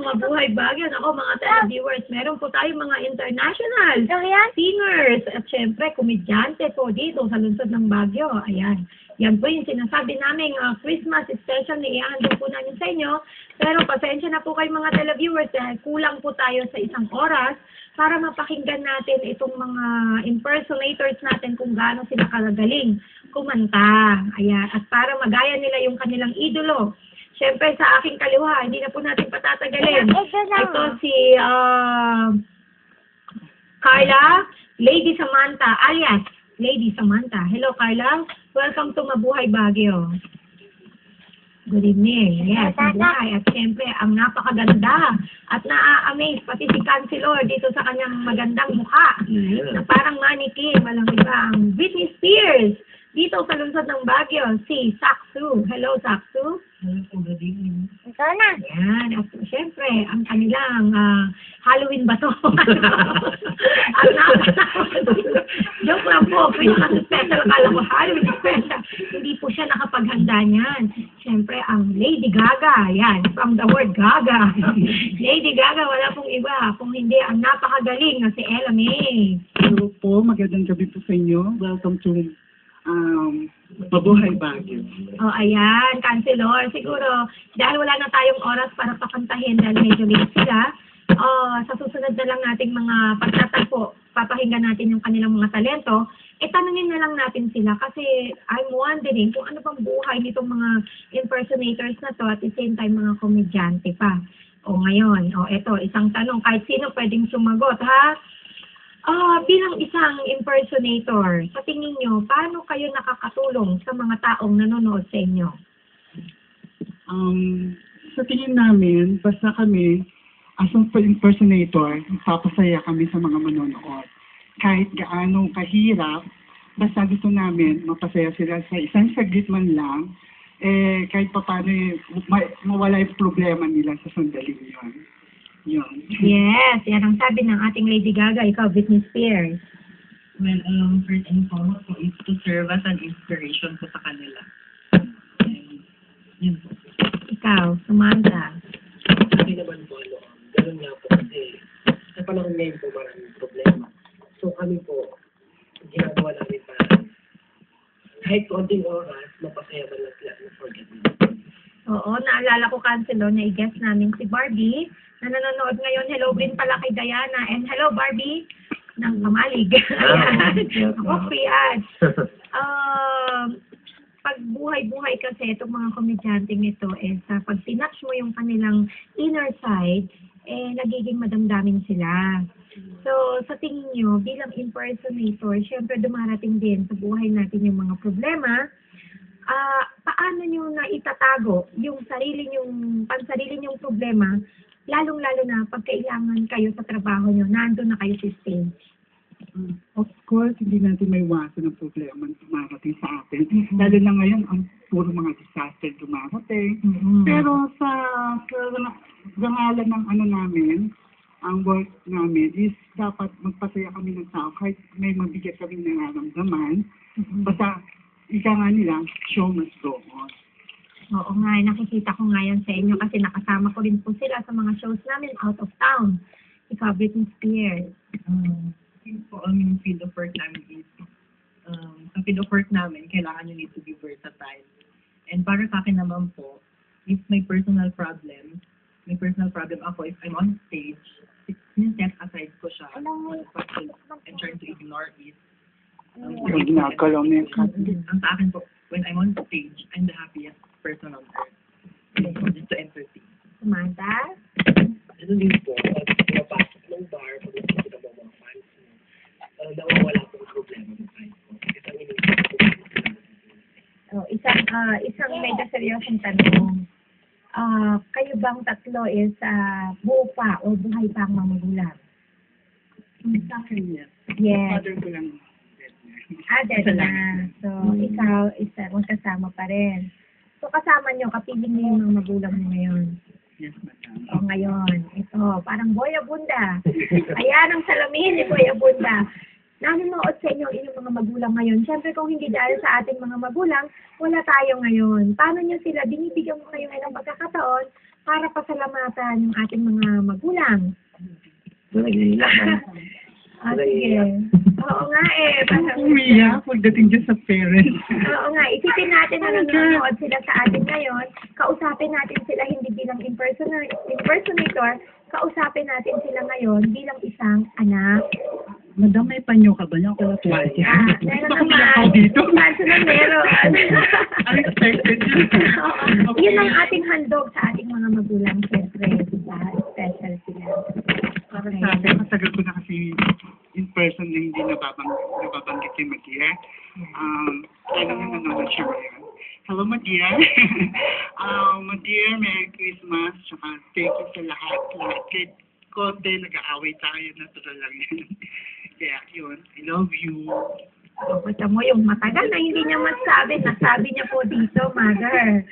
mabuhay Baguio. Ako, mga televiewers, meron po tayong mga international singers at syempre, komedyante po dito sa lungsod ng Baguio. Ayan. Yan po yung sinasabi namin Christmas special na ihahandog po namin sa inyo. Pero pasensya na po kayo mga televiewers dahil kulang po tayo sa isang oras para mapakinggan natin itong mga impersonators natin kung gaano sila kagagaling kumanta. Ayan. At para magaya nila yung kanilang idolo. Siyempre sa aking kaliwa, hindi na po natin patatagalin. Ito si Carla, Lady Samantha, alias Lady Samantha. Hello Carla, welcome to Mabuhay Baguio. Good evening. Yes, mabuhay. At siyempre, ang napakaganda at naa-amaze pati si Councilor dito sa kanyang magandang mukha na parang mannequin, walang ibang Britney Spears. Dito sa lungsod ng Baguio, si Saksu. Hello, Saksu. Good evening. Ikaw na. Yan. At siyempre, ang kanilang Halloween ba to? At joke lang po. Pinaka-special. Akala ko Halloween special. Hindi po siya nakapaghanda niyan. Siyempre, ang Lady Gaga. Yan. From the word Gaga. Lady Gaga, wala pong iba. Kung hindi, ang napakagaling na si Ella May. Hello po, magandang gabi po sa inyo. Welcome to Mabuhay Baguio. Oh, ayan, Councilor. Siguro, dahil wala na tayong oras para pakantahin dahil medyo late sila, sa susunod na lang nating mga pagtatagpo, papahinggan natin yung kanilang mga talento, tanungin na lang natin sila kasi I'm wondering kung ano pang buhay nitong mga impersonators na to at the same time mga komedyante pa. O ngayon, eto, isang tanong, kahit sino pwedeng sumagot, ha? Bilang isang impersonator, sa tingin nyo, paano kayo nakakatulong sa mga taong nanonood sa inyo? Sa tingin namin, basta kami, as an impersonator, papasaya kami sa mga manonood. Kahit gaano kahirap, basta gusto namin mapasaya sila sa isang saglit man lang, kahit pa paano mawala yung problema nila sa sandaling yun. Yun. Yes, yan ang sabi ng ating Lady Gaga, ikaw, Britney Spears. Well, first and foremost po is to serve as an inspiration po sa kanila. And, yun po. Ikaw, Samantha. Hindi naman po, ganun nga po kasi sa panahon ngayon po maraming problema. So kami po, ginagawa namin para kahit konting oras, mapasaya man lang sila na forget me. Oo, naalala ko, Councilor, na i-guest namin si Barbie na nanonood ngayon. Hello din pala kay Diana. And hello, Barbie, ng Kamalig. Ayan. Ako, Fiat. Pag buhay-buhay kasi itong mga komedyanteng ito, pag tinatch mo yung kanilang inner side, nagiging madamdamin sila. So, sa tingin nyo, bilang impersonator, syempre dumarating din sa buhay natin yung mga problema. Paano nyo na itatago yung pansarili nyong problema, lalong-lalo na pag kailangan kayo sa trabaho nyo, nandun na kayo sa stage? Of course, hindi natin may iwasan ng problema na dumarating sa atin. Lalo na ngayon, ang puro mga disaster dumarating. Pero sa ngalan ng namin, ang work namin is dapat magpasaya kami ng tao kahit may mabigat kami nararamdaman. Basta ika nga nila, show must go on. Oo nga, nakikita ko nga yan sa inyo kasi nakasama ko rin po sila sa mga shows namin out of town. Ikaw, Britney Spears. Yun po ang field of work namin is, sa field of work namin, kailangan you need to be versatile. And para sa akin naman po, if may personal problem ako, if I'm on stage, set aside ko siya. I'm trying to ignore it. Ginagalaw na yung Ang sa akin po, when I'm on stage, I'm the happiest person on earth. Just to entertain. Samantha? Ano din po, pag pumapasok ng bar, pag ito sila mga fans, nawawala po ang problema ng fans ko. Kasi ang Isang medyo seryosong tanong. Kayo bang tatlo buo pa o buhay pa ang mga magulang? sa akin, yes. Yes. Father ko lang. Dead na. So, ikaw, magkasama pa rin. So, kasama nyo, kapiling nyo yung mga magulang mo ngayon. Yes, madam. O ngayon, ito, parang Boy Abunda. Ayan ang salamin ni Boy Abunda. Nanonood sa inyo inyong mga magulang ngayon. Siyempre, kung hindi dahil sa ating mga magulang, wala tayo ngayon. Paano nyo sila, binibigyan mo kayo ng pagkakataon para pasalamatan yung ating mga magulang. Sige. Oo nga parang, Umiyak pagdating dyan sa parents. oo nga, isipin natin na nanonood sila sa atin ngayon, kausapin natin sila hindi bilang impersonator, kausapin natin sila ngayon bilang isang anak. Madam, may panyo ka ba niya? Ako natuwa Meron Gusto ko naman. nilakaw dito. Kaso na meron. Unexpected yun. Oo. Yun ang ating handog sa ating mga magulang, siyempre, diba? Special sila. Para sa akin, matagal ko na kasi in person na hindi nababanggit si Madia. Kaya naman nanonood siya ngayon. Hello, Madia. Madia, Merry Christmas. Tsaka thank you sa lahat. Kahit konti, nag-aaway tayo. Natural lang yun. Kaya yun, I love you. Basta mo yung matagal na hindi niya masabi. Nasabi niya po dito, mother.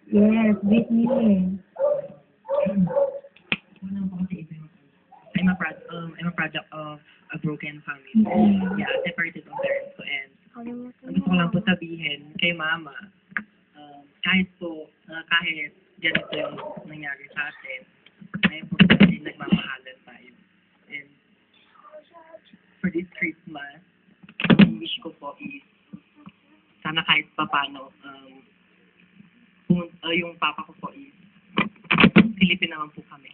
Yes, Britney. Unang po kasi ito yung I'm a product of a broken family. Yeah, separated ang parents ko, and gusto ko lang po sabihin kay mama, kahit ganito yung nangyari sa atin, ngayon po kasi nagmamahalan tayo. And for this Christmas, ang wish ko po is sana kahit papano, yung papa ko po is silipin naman po kami.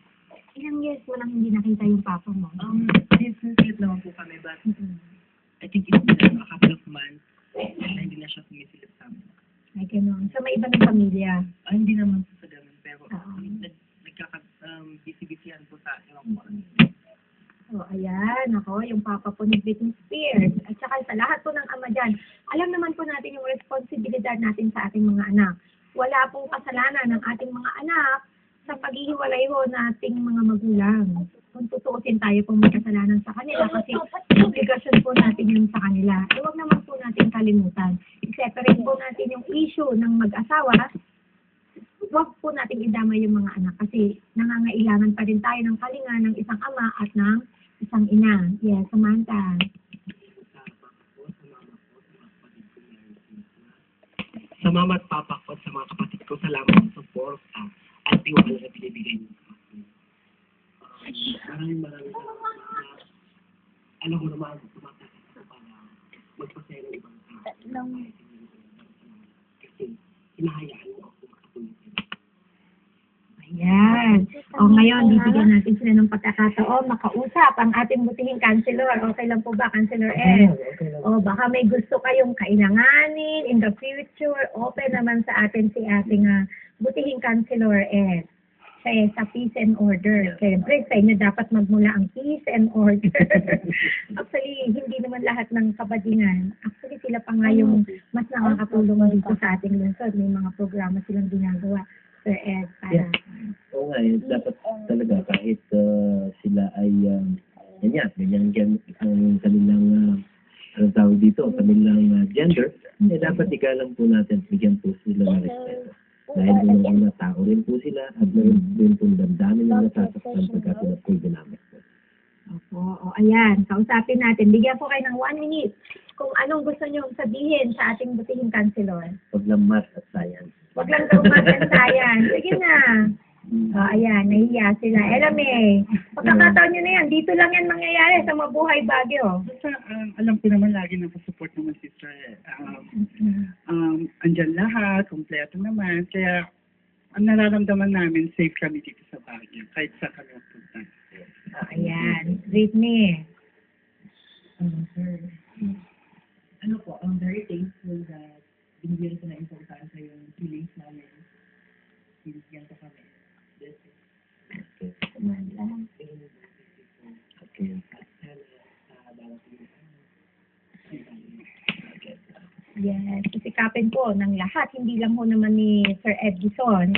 Ilang years mo nang hindi nakita yung papa mo? Silip naman po kami, but I think it's been a couple of months na hindi na siya sumisilip sa amin. Ay, ganun. So, may iba ng pamilya. Hindi naman po sa ganun, pero busy-busyhan po sa ewan ko ano. So, ayan, ako, yung papa po ni Britney Spears. At saka sa lahat po ng ama dyan, alam naman po natin yung responsibilidad natin sa ating mga anak. Wala pong kasalanan ng ating mga anak sa paghihiwalay ho nating mga magulang. Kung tutuusin tayo pong may kasalanan sa kanila kasi obligasyon po natin yun sa kanila. Huwag naman po natin kalimutan. I-separate po natin yung issue ng mag-asawa. Huwag po natin idama yung mga anak kasi nangangailangan pa rin tayo ng kalinga ng isang ama at ng isang ina. Yes, Samantha. Sa mama at papa ko at sa mga kapatid ko, salamat sa support at tiwala na binibigay niyo. Maraming salamat. Alam ko naman, tumatakas ko para magpasaya ng ibang tao. Kasi hinahayaan mo ako makatuloy. Ayan. O ngayon, bibigyan natin sila ng pagkakataon makausap ang ating butihing counselor. Okay lang po ba, Counselor Ed? O baka may gusto kayong kailanganin in the future, open naman sa atin si ating butihing Counselor Ed. Sa peace and order. Siyempre, sa inyo dapat magmula ang peace and order. Actually, hindi naman lahat ng kabadingan. Actually, sila pa nga yung mas nakakatulong dito sa ating lungsod. May mga programa silang ginagawa. Sir Ed, para... Oo nga, dapat talaga kahit sila ay ganyan ang kanilang anong tawag dito, kanilang gender, dapat ikalang po natin bigyan po sila ng respeto. Dahil yung mga tao rin po sila at meron din pong damdamin na nasasaktan pagkatulad po ginamit po. Opo, ayan, kausapin natin. Bigyan ko kayo ng 1 minute kung anong gusto nyo sabihin sa ating butihing counselor. Huwag lang math at science. Huwag lang daw magkantayan. Sige na. Ayan, nahiya sila. Elame, pagkakataon nyo na yan, dito lang yan mangyayari sa Mabuhay Baguio. Basta, alam ko naman lagi napasupport naman si Sir. Andyan lahat, kompleto naman. Kaya, ang nararamdaman namin, safe kami dito sa Baguio, kahit sa kami ang punta. Ayan, Britney. Ano po, I'm very thankful that binigyan ko na importansya yung feelings namin. Binigyan ko kami. Yes, sisikapin po ng lahat, hindi lang po naman ni Sir Edison,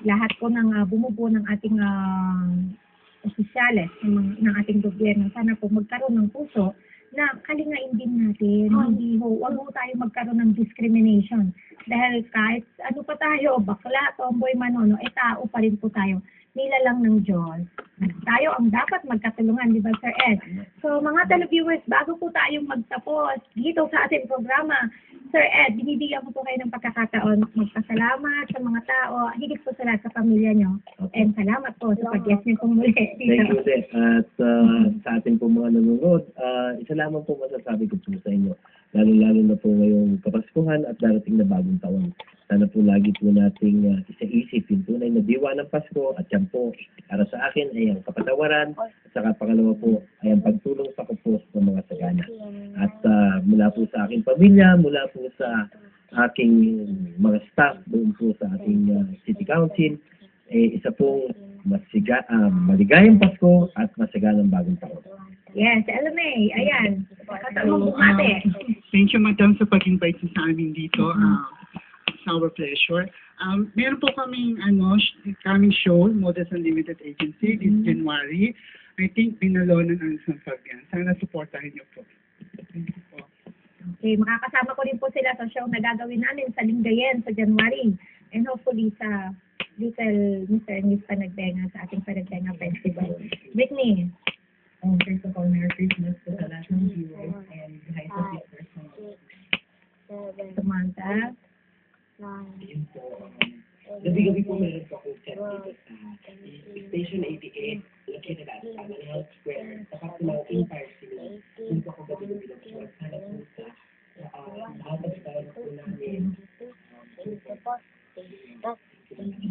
lahat po ng bumubuo ng ating opisyales, ng ating gobyerno, sana po magkaroon ng puso na kalingain din natin, hindi ho, wag ho tayo magkaroon ng discrimination. Dahil kahit ano pa tayo, bakla, tomboy, manono, tao pa rin po tayo. Nilalang ng Diyos. Tayo ang dapat magkatulungan, di ba, Sir Ed? So, mga televiewers, bago po tayong magtapos dito sa ating programa, Sir Ed, binibigyan ko po kayo ng pagkakataon magpasalamat sa mga tao, higit po sa lahat sa pamilya nyo. Okay. And salamat po sa pag-yes niyo po muli Thank you dito. din. At sa ating po mga nanonood, isa lamang po masasabi ko po sa inyo, lalo-lalo na po ngayong Kapaskuhan at darating na bagong taon. Sana po lagi po nating isa-isip yung tunay na diwa ng Pasko at yan po, para sa akin ay ang kapatawaran at saka pangalawa po ay ang pagtulong sa kupos ng mga sagana. At mula po sa aking pamilya, mula po sa aking mga staff doon po sa ating City Council, isa pong maligayang Pasko at masaganang bagong taon. Yes, LMA, ayan. Katamang bumate. Thank you, Madam, sa pag-invite niyo sa amin dito. It's our pleasure. Meron po kaming coming show, Models Unlimited Agency, this January. I think binalonan ang San Fabian. Sana supportahin niyo po. Thank you po. Okay, makakasama ko rin po sila sa show na gagawin namin sa Lingayen sa January. And hopefully sa Little Mr. and Miss Panagbenga sa ating Panagbenga Festival. Whitney. First of all, Merry Christmas to the lahat ng viewers and hi sa sisters mo. Samantha. Yun po. Gabi-gabi po meron po akong chat dito sa Station 88, located at Taman Health Square, tapat po ng Empire City. Doon po ako gabi-gabi lang po. Sana po sa lahat ng style po namin.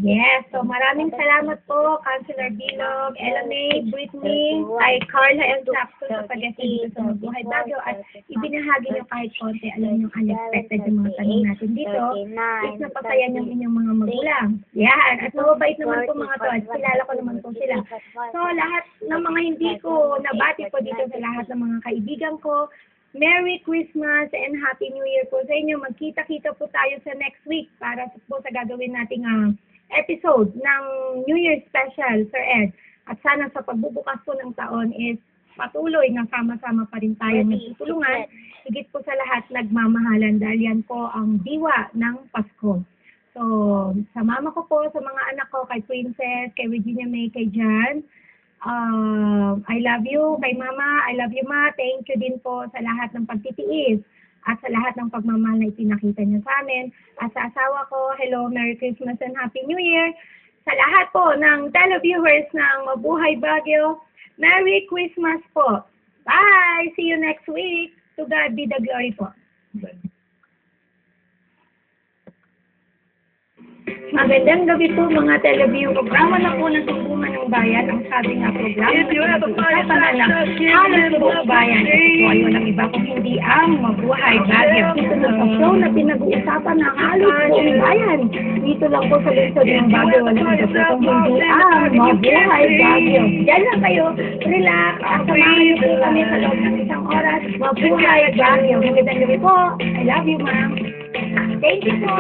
Yes, so maraming salamat po, Councilor Bilog, LMA, Brittany, kay Carla and Jackson sa pag-attend dito sa Mabuhay Baguio at ibinahagi niyo kahit konti, alam niyo unexpected yung mga tanong natin dito. Is napasaya niyo inyong mga magulang. Yan, at mababait naman po mga to at kilala ko naman po sila. So lahat ng mga hindi ko nabati po dito sa lahat ng mga kaibigan ko, Merry Christmas and Happy New Year po sa inyo. Magkita-kita po tayo sa next week para po sa gagawin nating episode ng New Year Special, Sir Ed. At sana sa pagbubukas po ng taon is patuloy na sama-sama pa rin tayo nagtutulungan. Higit po sa lahat, nagmamahalan dahil yan po ang diwa ng Pasko. So, sa mama ko po, sa mga anak ko, kay Princess, kay Regina May, kay Jan, I love you, kay Mama, I love you, Ma. Thank you din po sa lahat ng pagtitiis at sa lahat ng pagmamahal na ipinakita niyo sa amin. At sa asawa ko, hello, Merry Christmas and Happy New Year. Sa lahat po ng televiewers ng Mabuhay Baguio, Merry Christmas po. Bye! See you next week. To God be the glory po. Magandang gabi po mga teleview. Programa na po ng Sumbungan ng Bayan. Ang sabi nga programa na pinag-uusapan na lang halos buong bayan. Ito po ay walang iba kung hindi ang Mabuhay Baguio. Ito na sa show na pinag-uusapan ng halos buong bayan. Dito lang po sa lungsod ng Baguio. Walang iba po kung hindi ang Mabuhay Baguio. Diyan lang kayo. Relax. Samahan niyo po kami sa loob ng isang oras. Mabuhay Baguio. Magandang gabi po. I love you, ma'am. Thank you po.